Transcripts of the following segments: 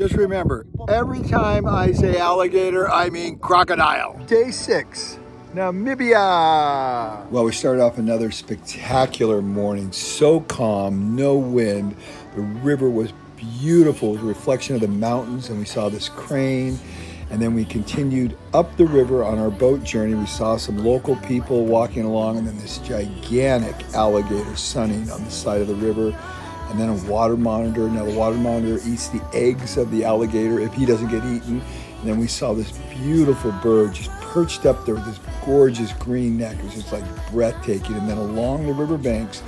Just remember, every time I say alligator, I mean crocodile. Day 6, Namibia. Well, we started off another spectacular morning. So calm, no wind. The river was beautiful, a reflection of the mountains, and we saw this crane. And then we continued up the river on our boat journey. We saw some local people walking along, and then this gigantic alligator sunning on the side of the river. And then a water monitor. Now the water monitor eats the eggs of the alligator if he doesn't get eaten. And then we saw this beautiful bird just perched up there with this gorgeous green neck. It was just like breathtaking. And then along the riverbanks,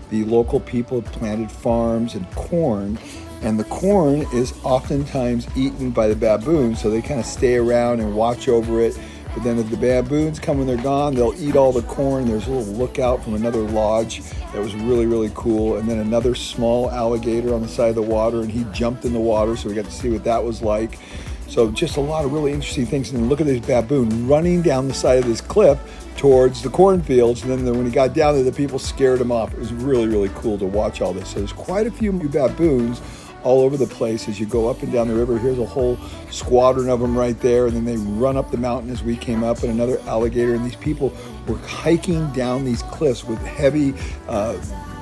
the local people planted farms and corn. And the corn is oftentimes eaten by the baboons, so they kind of stay around and watch over it. But then if the baboons come when they're gone, they'll eat all the corn. There's a little lookout from another lodge that was really, really cool. And then another small alligator on the side of the water, and he jumped in the water, so we got to see what that was like. So just a lot of really interesting things. And then look at this baboon running down the side of this cliff towards the cornfields. And then when he got down there, the people scared him off. It was really, really cool to watch all this. So there's quite a few baboons all over the place as you go up and down the river. Here's a whole squadron of them right there, and then they run up the mountain as we came up, and another alligator. And these people were hiking down these cliffs with heavy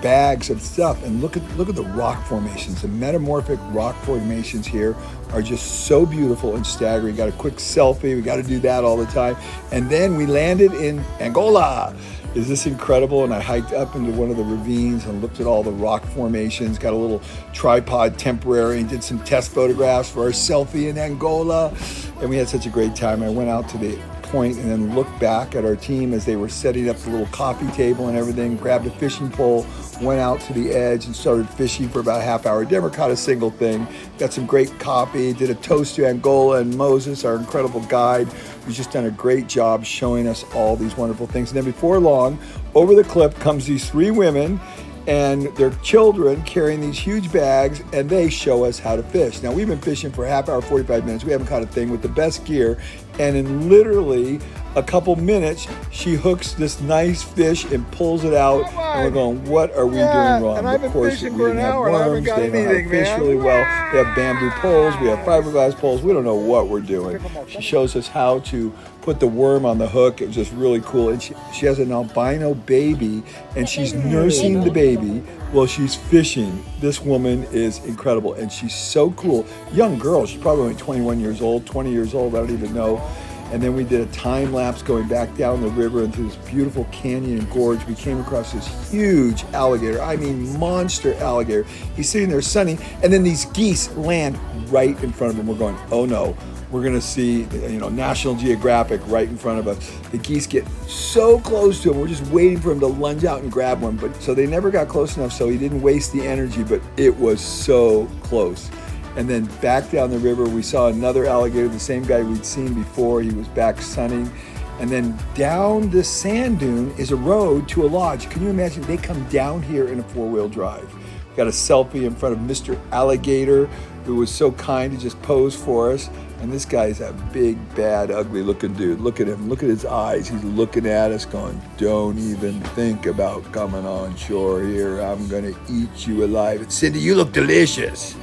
bags of stuff. And look at the rock formations. The metamorphic rock formations here are just so beautiful and staggering. Got a quick selfie. We got to do that all the time. And then we landed in Angola. Is this incredible? And I hiked up into one of the ravines and looked at all the rock formations, got a little tripod temporary, and did some test photographs for our selfie in Angola. And we had such a great time. I went out to the point and then looked back at our team as they were setting up the little coffee table and everything, grabbed a fishing pole, went out to the edge and started fishing for about a half hour. Never caught a single thing. Got some great coffee, did a toast to Angola and Moses, our incredible guide, who's just done a great job showing us all these wonderful things. And then before long, over the cliff comes these 3 women and their children carrying these huge bags, and they show us how to fish. Now, we've been fishing for a half hour, 45 minutes. We haven't caught a thing with the best gear. And in literally a couple minutes, she hooks this nice fish and pulls it out. And we're going, what are we doing wrong? And I've been fishing for an hour and I haven't got anything, man. They know how to fish really well. They have bamboo poles. We have fiberglass poles. We don't know what we're doing. She shows us how to put the worm on the hook. It was just really cool. And she has an albino baby, and she's nursing the baby while she's fishing. This woman is incredible, and she's so cool. Young girl. She's probably only 21 years old, 20 years old. I don't even know. And then we did a time lapse going back down the river into this beautiful canyon and gorge. We came across this huge alligator. I mean, monster alligator. He's sitting there sunning, and then these geese land right in front of him. We're going, oh no, we're gonna see, National Geographic right in front of us. The geese get so close to him. We're just waiting for him to lunge out and grab one. But so they never got close enough, so he didn't waste the energy, but it was so close. And then back down the river, we saw another alligator, the same guy we'd seen before. He was back sunning. And then down the sand dune is a road to a lodge. Can you imagine? They come down here in a 4-wheel drive. We got a selfie in front of Mr. Alligator, who was so kind to just pose for us. And this guy's a big, bad, ugly looking dude. Look at him. Look at his eyes. He's looking at us going, don't even think about coming on shore here. I'm going to eat you alive. And Cindy, you look delicious.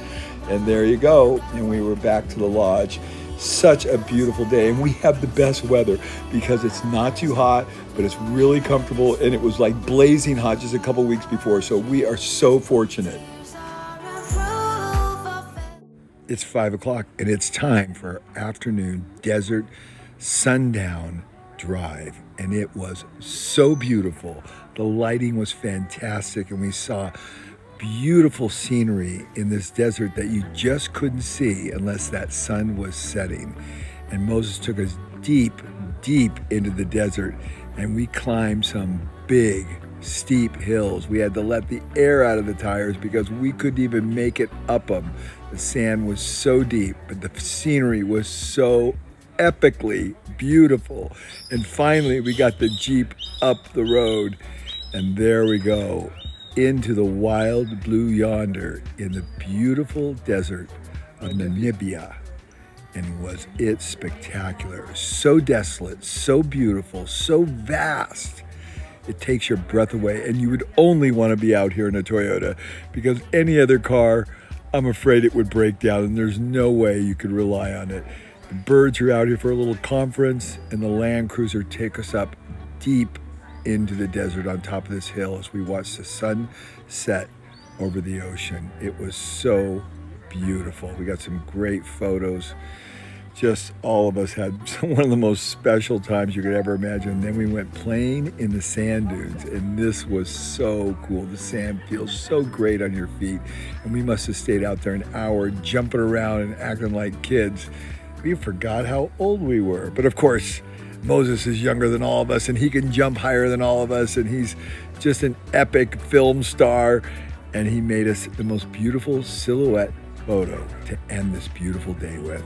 And there you go. And we were back to the lodge. Such a beautiful day. And we have the best weather because it's not too hot, but it's really comfortable. And it was like blazing hot just a couple weeks before. So we are so fortunate. It's 5 o'clock and it's time for our afternoon desert sundown drive. And it was so beautiful. The lighting was fantastic, and we saw beautiful scenery in this desert that you just couldn't see unless that sun was setting. And Moses took us deep, deep into the desert, and we climbed some big, steep hills. We had to let the air out of the tires because we couldn't even make it up them. The sand was so deep, but the scenery was so epically beautiful. And finally, we got the Jeep up the road, and there we go, into the wild blue yonder in the beautiful desert of Namibia. And was it spectacular? So desolate, so beautiful, so vast. It takes your breath away, and you would only want to be out here in a Toyota, because any other car I'm afraid it would break down, and there's no way you could rely on it. The birds are out here for a little conference, and the Land Cruiser take us up deep into the desert on top of this hill as we watch the sun set over the ocean. It was so beautiful. We got some great photos. Just all of us had one of the most special times you could ever imagine. Then we went playing in the sand dunes, and this was so cool. The sand feels so great on your feet, and we must have stayed out there an hour jumping around and acting like kids. We forgot how old we were. But of course, Moses is younger than all of us, and he can jump higher than all of us, and he's just an epic film star, and he made us the most beautiful silhouette photo to end this beautiful day with.